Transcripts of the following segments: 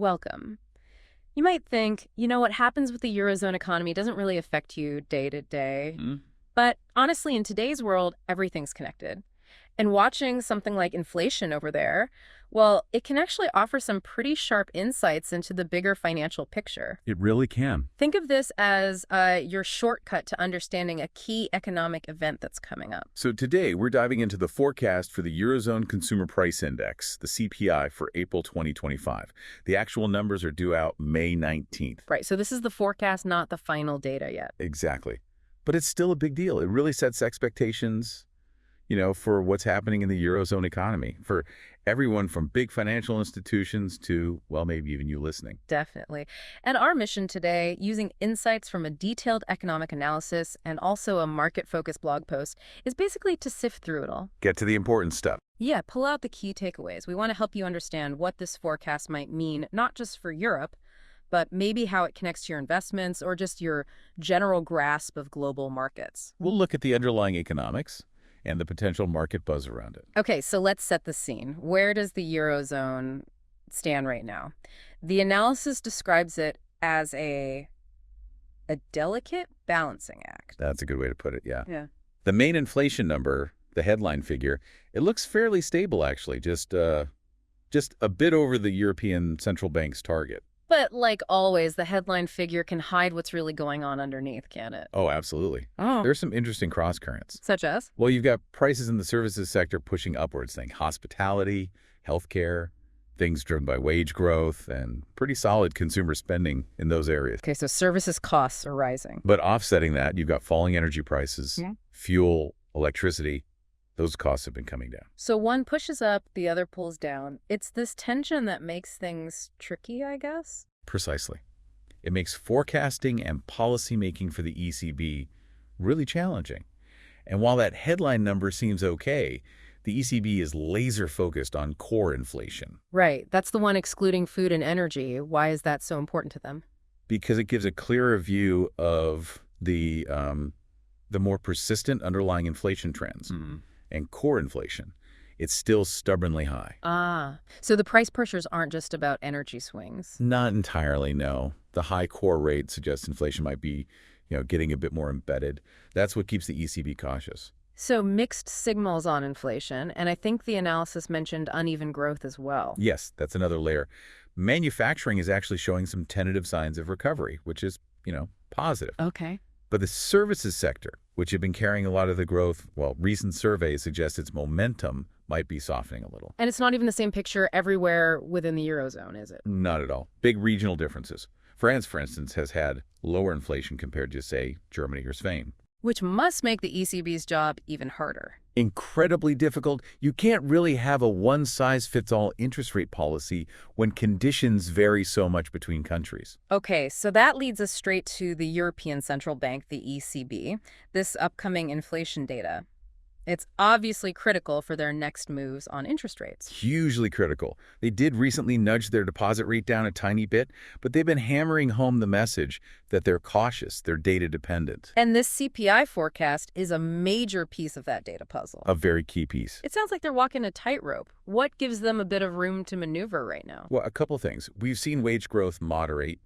welcome. You might think, what happens with the Eurozone economy doesn't really affect you day to day. Mm. But honestly, in today's world, everything's connected. And watching something like inflation over there, well, it can actually offer some pretty sharp insights into the bigger financial picture. It really can. Think of this as your shortcut to understanding a key economic event that's coming up. So today, we're diving into the forecast for the Eurozone Consumer Price Index, the CPI, for April 2025. The actual numbers are due out May 19th. Right, so this is the forecast, not the final data yet. Exactly. But it's still a big deal. It really sets expectations, for what's happening in the Eurozone economy, for everyone from big financial institutions to, well, maybe even you listening. Definitely. And our mission today, using insights from a detailed economic analysis and also a market-focused blog post, is basically to sift through it all. Get to the important stuff. Yeah, pull out the key takeaways. We want to help you understand what this forecast might mean, not just for Europe, but maybe how it connects to your investments or just your general grasp of global markets. We'll look at the underlying economics and the potential market buzz around it. Okay, so let's set the scene. Where does the Eurozone stand right now? The analysis describes it as a delicate balancing act. That's a good way to put it, yeah. Yeah. The main inflation number, the headline figure, it looks fairly stable, actually, just a bit over the European Central Bank's target. But like always, the headline figure can hide what's really going on underneath, can't it? Oh, absolutely. Oh. There's some interesting cross-currents. Such as? Well, you've got prices in the services sector pushing upwards, think hospitality, healthcare, things driven by wage growth, and pretty solid consumer spending in those areas. Okay, so services costs are rising. But offsetting that, you've got falling energy prices, fuel, electricity. Those costs have been coming down. So one pushes up, the other pulls down. It's this tension that makes things tricky, I guess? Precisely. It makes forecasting and policymaking for the ECB really challenging. And while that headline number seems okay, the ECB is laser-focused on core inflation. Right. That's the one excluding food and energy. Why is that so important to them? Because it gives a clearer view of the more persistent underlying inflation trends. And core inflation, it's still stubbornly high. Ah, so the price pressures aren't just about energy swings. Not entirely, no. The high core rate suggests inflation might be, getting a bit more embedded. That's what keeps the ECB cautious. So mixed signals on inflation, and I think the analysis mentioned uneven growth as well. Yes, that's another layer. Manufacturing is actually showing some tentative signs of recovery, which is, positive. Okay. But the services sector, which have been carrying a lot of the growth, well, recent surveys suggest its momentum might be softening a little. And it's not even the same picture everywhere within the Eurozone, is it? Not at all. Big regional differences. France, for instance, has had lower inflation compared to, say, Germany or Spain. Which must make the ECB's job even harder. Incredibly difficult. You can't really have a one-size-fits-all interest rate policy when conditions vary so much between countries. Okay, so that leads us straight to the European Central Bank, the ECB, this upcoming inflation data. It's obviously critical for their next moves on interest rates. Hugely critical. They did recently nudge their deposit rate down a tiny bit, but they've been hammering home the message that they're cautious, they're data dependent. And this CPI forecast is a major piece of that data puzzle. A very key piece. It sounds like they're walking a tightrope. What gives them a bit of room to maneuver right now? Well, a couple things. We've seen wage growth moderate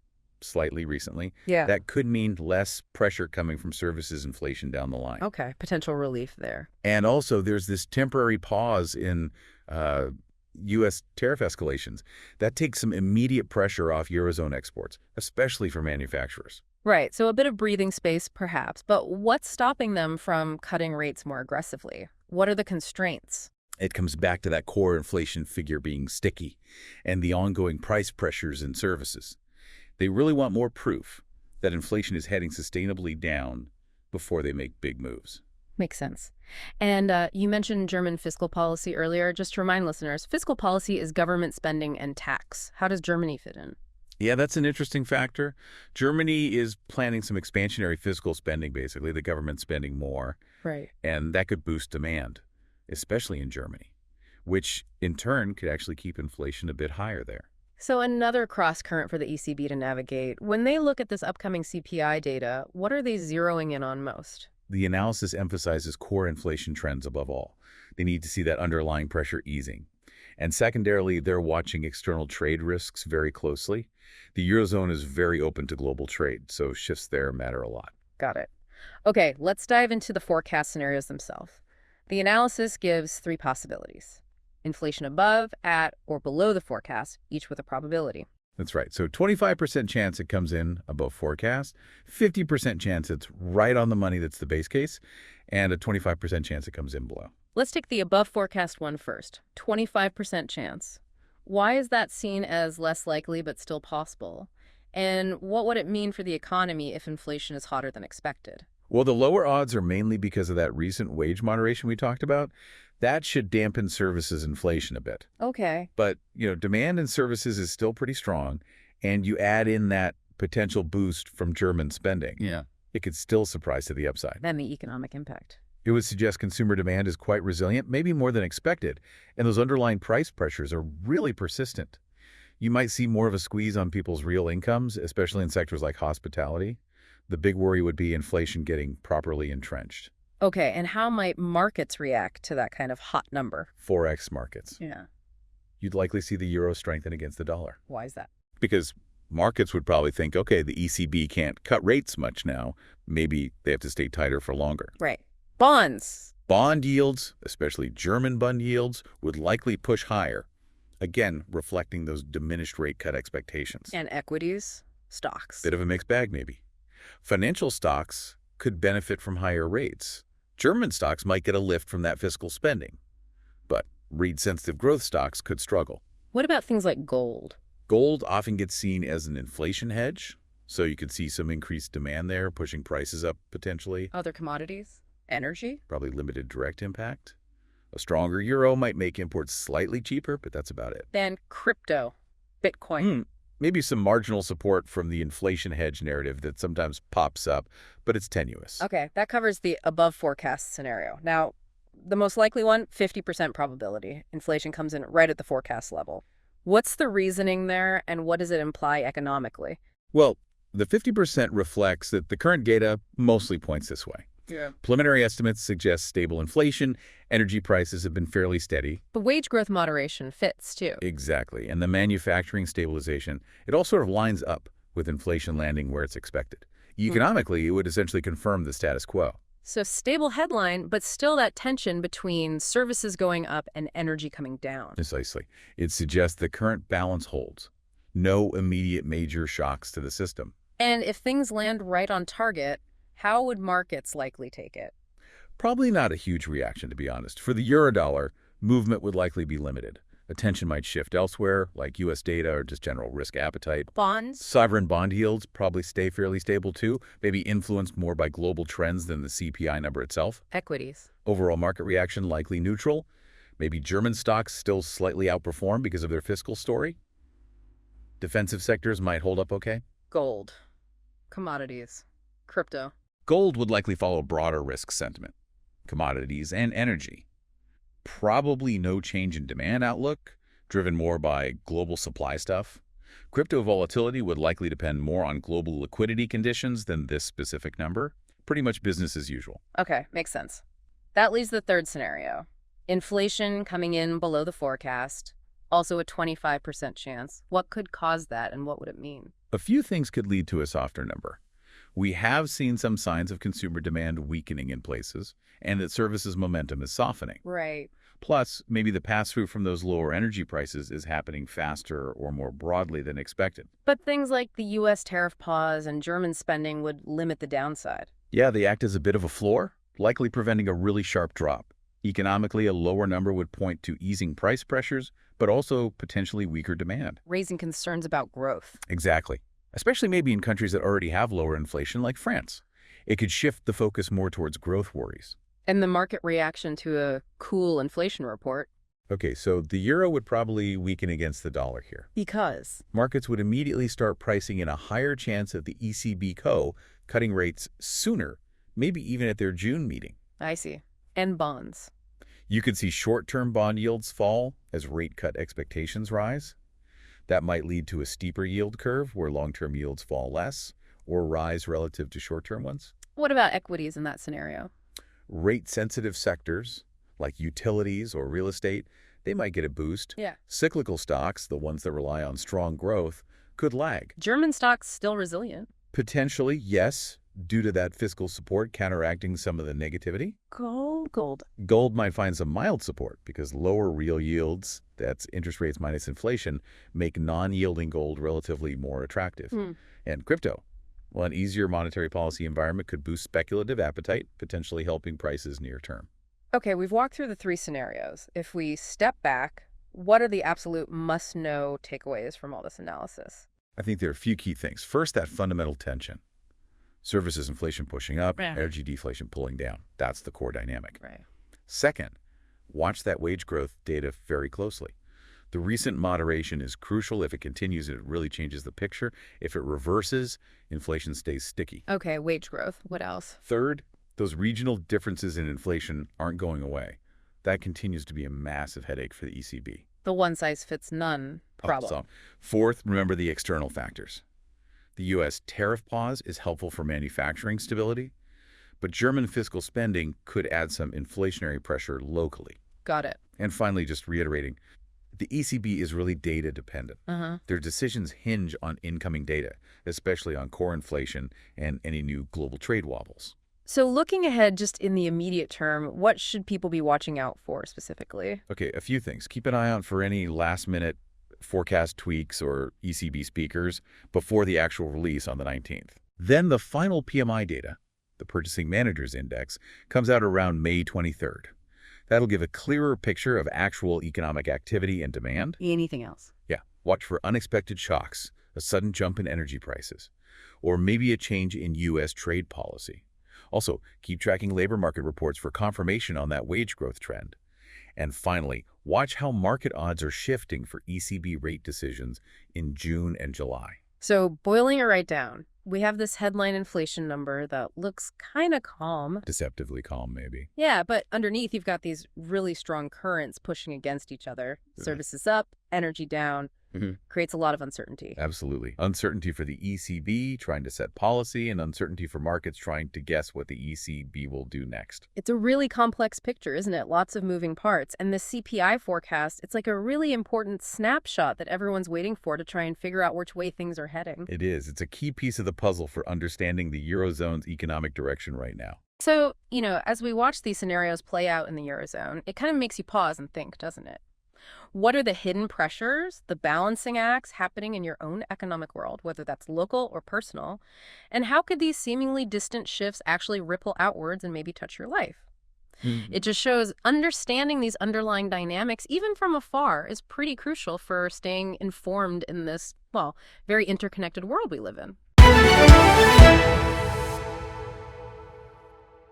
slightly recently. Yeah. That could mean less pressure coming from services inflation down the line. Okay, potential relief there. And also there's this temporary pause in U.S. tariff escalations. That takes some immediate pressure off Eurozone exports, especially for manufacturers. Right, so a bit of breathing space perhaps, but what's stopping them from cutting rates more aggressively? What are the constraints? It comes back to that core inflation figure being sticky and the ongoing price pressures in services. They really want more proof that inflation is heading sustainably down before they make big moves. Makes sense. And you mentioned German fiscal policy earlier. Just to remind listeners, fiscal policy is government spending and tax. How does Germany fit in? Yeah, that's an interesting factor. Germany is planning some expansionary fiscal spending, basically, the government spending more. Right. And that could boost demand, especially in Germany, which in turn could actually keep inflation a bit higher there. So another cross-current for the ECB to navigate. When they look at this upcoming CPI data, what are they zeroing in on most? The analysis emphasizes core inflation trends above all. They need to see that underlying pressure easing. And secondarily, they're watching external trade risks very closely. The Eurozone is very open to global trade, so shifts there matter a lot. Got it. Okay, let's dive into the forecast scenarios themselves. The analysis gives three possibilities: inflation above, at, or below the forecast, each with a probability. That's right. So 25% chance it comes in above forecast, 50% chance it's right on the money, that's the base case, and a 25% chance it comes in below. Let's take the above forecast one first. 25% chance. Why is that seen as less likely but still possible? And what would it mean for the economy if inflation is hotter than expected? Well, the lower odds are mainly because of that recent wage moderation we talked about. That should dampen services inflation a bit. Okay. But, demand in services is still pretty strong, and you add in that potential boost from German spending. Yeah. It could still surprise to the upside. And the economic impact. It would suggest consumer demand is quite resilient, maybe more than expected, and those underlying price pressures are really persistent. You might see more of a squeeze on people's real incomes, especially in sectors like hospitality. The big worry would be inflation getting properly entrenched. Okay, and how might markets react to that kind of hot number? Forex markets. Yeah. You'd likely see the euro strengthen against the dollar. Why is that? Because markets would probably think, okay, the ECB can't cut rates much now. Maybe they have to stay tighter for longer. Right. Bonds. Bond yields, especially German bond yields, would likely push higher, again, reflecting those diminished rate cut expectations. And equities. Stocks. Bit of a mixed bag, maybe. Financial stocks could benefit from higher rates. German stocks might get a lift from that fiscal spending. But rate-sensitive growth stocks could struggle. What about things like gold? Gold often gets seen as an inflation hedge, so you could see some increased demand there, pushing prices up potentially. Other commodities? Energy? Probably limited direct impact. A stronger euro might make imports slightly cheaper, but that's about it. Then crypto. Bitcoin. Maybe some marginal support from the inflation hedge narrative that sometimes pops up, but it's tenuous. Okay, that covers the above forecast scenario. Now, the most likely one, 50% probability. Inflation comes in right at the forecast level. What's the reasoning there, and what does it imply economically? Well, the 50% reflects that the current data mostly points this way. Yeah. Preliminary estimates suggest stable inflation. Energy prices have been fairly steady. The wage growth moderation fits, too. Exactly. And the manufacturing stabilization, it all sort of lines up with inflation landing where it's expected. Economically, it would essentially confirm the status quo. So stable headline, but still that tension between services going up and energy coming down. Precisely. It suggests the current balance holds. No immediate major shocks to the system. And if things land right on target, how would markets likely take it? Probably not a huge reaction, to be honest. For the eurodollar, movement would likely be limited. Attention might shift elsewhere, like U.S. data or just general risk appetite. Bonds? Sovereign bond yields probably stay fairly stable too, maybe influenced more by global trends than the CPI number itself. Equities? Overall market reaction likely neutral. Maybe German stocks still slightly outperform because of their fiscal story. Defensive sectors might hold up okay. Gold? Commodities? Crypto? Gold would likely follow broader risk sentiment, commodities, and energy. Probably no change in demand outlook, driven more by global supply stuff. Crypto volatility would likely depend more on global liquidity conditions than this specific number. Pretty much business as usual. Okay, makes sense. That leaves the third scenario. Inflation coming in below the forecast, also a 25% chance. What could cause that, and what would it mean? A few things could lead to a softer number. We have seen some signs of consumer demand weakening in places, and that services momentum is softening. Right. Plus, maybe the pass-through from those lower energy prices is happening faster or more broadly than expected. But things like the U.S. tariff pause and German spending would limit the downside. Yeah, they act as a bit of a floor, likely preventing a really sharp drop. Economically, a lower number would point to easing price pressures, but also potentially weaker demand. Raising concerns about growth. Exactly. Especially maybe in countries that already have lower inflation, like France. It could shift the focus more towards growth worries. And the market reaction to a cool inflation report. Okay, so the euro would probably weaken against the dollar here. Because? Markets would immediately start pricing in a higher chance of the ECB cutting rates sooner, maybe even at their June meeting. I see. And bonds. You could see short-term bond yields fall as rate cut expectations rise. That might lead to a steeper yield curve where long-term yields fall less or rise relative to short-term ones. What about equities in that scenario? Rate-sensitive sectors, like utilities or real estate, they might get a boost. Yeah. Cyclical stocks, the ones that rely on strong growth, could lag. German stocks still resilient. Potentially, yes, due to that fiscal support counteracting some of the negativity. Gold. Gold might find some mild support because lower real yields, that's interest rates minus inflation, make non-yielding gold relatively more attractive. And crypto, well, an easier monetary policy environment could boost speculative appetite, potentially helping prices near term. Okay, we've walked through the three scenarios. If we step back, what are the absolute must-know takeaways from all this analysis? I think there are a few key things. First, that fundamental tension. Services inflation pushing up, energy deflation pulling down. That's the core dynamic. Right. Second, watch that wage growth data very closely. The recent moderation is crucial. If it continues, it really changes the picture. If it reverses, inflation stays sticky. Okay, wage growth. What else? Third, those regional differences in inflation aren't going away. That continues to be a massive headache for the ECB. The one-size-fits-none problem. Fourth, remember the external factors. The U.S. tariff pause is helpful for manufacturing stability, but German fiscal spending could add some inflationary pressure locally. Got it. And finally, just reiterating, the ECB is really data dependent. Their decisions hinge on incoming data, especially on core inflation and any new global trade wobbles. So looking ahead just in the immediate term, what should people be watching out for specifically? Okay, a few things. Keep an eye out for any last-minute forecast tweaks or ECB speakers before the actual release on the 19th. Then the final PMI data, the Purchasing Managers Index, comes out around May 23rd. That'll give a clearer picture of actual economic activity and demand. Anything else? Yeah, watch for unexpected shocks, a sudden jump in energy prices, or maybe a change in U.S. trade policy. Also, keep tracking labor market reports for confirmation on that wage growth trend. And finally, watch how market odds are shifting for ECB rate decisions in June and July. So boiling it right down, we have this headline inflation number that looks kind of calm. Deceptively calm, maybe. Yeah, but underneath you've got these really strong currents pushing against each other. Services up, energy down. Creates a lot of uncertainty. Absolutely. Uncertainty for the ECB trying to set policy and uncertainty for markets trying to guess what the ECB will do next. It's a really complex picture, isn't it? Lots of moving parts. And the CPI forecast, it's like a really important snapshot that everyone's waiting for to try and figure out which way things are heading. It is. It's a key piece of the puzzle for understanding the Eurozone's economic direction right now. So, as we watch these scenarios play out in the Eurozone, it kind of makes you pause and think, doesn't it? What are the hidden pressures, the balancing acts happening in your own economic world, whether that's local or personal? And how could these seemingly distant shifts actually ripple outwards and maybe touch your life? It just shows understanding these underlying dynamics, even from afar, is pretty crucial for staying informed in this, well, very interconnected world we live in.